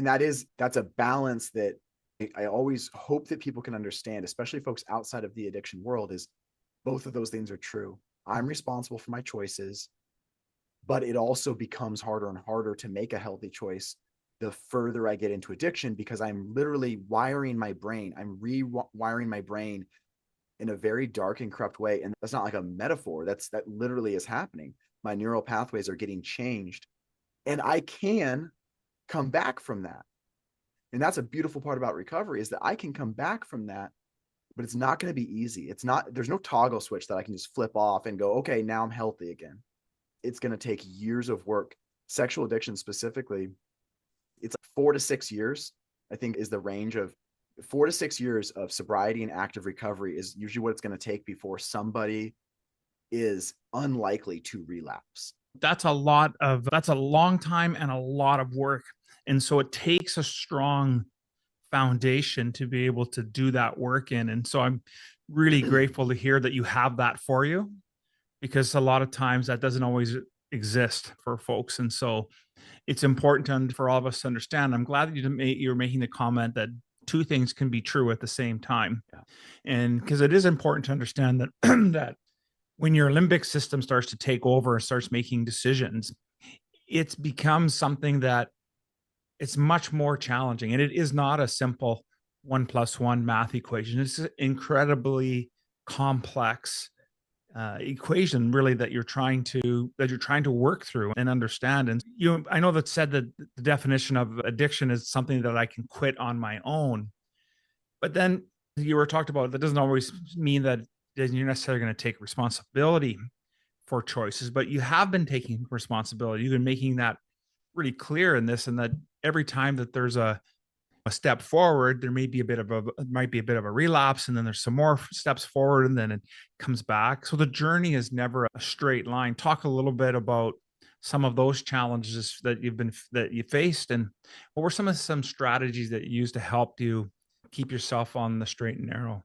And that's a balance that I always hope that people can understand, especially folks outside of the addiction world, is both of those things are true. I'm responsible for my choices, but it also becomes harder and harder to make a healthy choice the further I get into addiction, because I'm literally wiring my brain. I'm rewiring my brain in a very dark and corrupt way. And that's not like a metaphor. That literally is happening. My neural pathways are getting changed, and I can come back from that. And that's a beautiful part about recovery, is that I can come back from that, but it's not going to be easy. It's not, there's no toggle switch that I can just flip off and go, okay, now I'm healthy again. It's going to take years of work. Sexual addiction specifically, it's 4 to 6 years, I think, is the range of 4 to 6 years of sobriety and active recovery is usually what it's going to take before somebody is unlikely to relapse. That's a long time and a lot of work. And so it takes a strong foundation to be able to do that work in. And so I'm really grateful to hear that you have that for you, because a lot of times that doesn't always exist for folks. And so it's important for all of us to understand. I'm glad that you're making the comment that two things can be true at the same time. Yeah. And because it is important to understand that that when your limbic system starts to take over and starts making decisions, it becomes something that it's much more challenging. And it is not a simple 1+1 math equation. It's an incredibly complex equation, really, that you're trying to work through and understand. And I know that said that the definition of addiction is something that I can quit on my own. But then you were talked about, that doesn't always mean that you're necessarily going to take responsibility for choices, but you have been taking responsibility. You've been making that really clear in this, and that every time that there's a step forward, there may be a bit of a relapse, and then there's some more steps forward, and then it comes back. So the journey is never a straight line. Talk a little bit about some of those challenges that you faced, and what were some strategies that you used to help you keep yourself on the straight and narrow?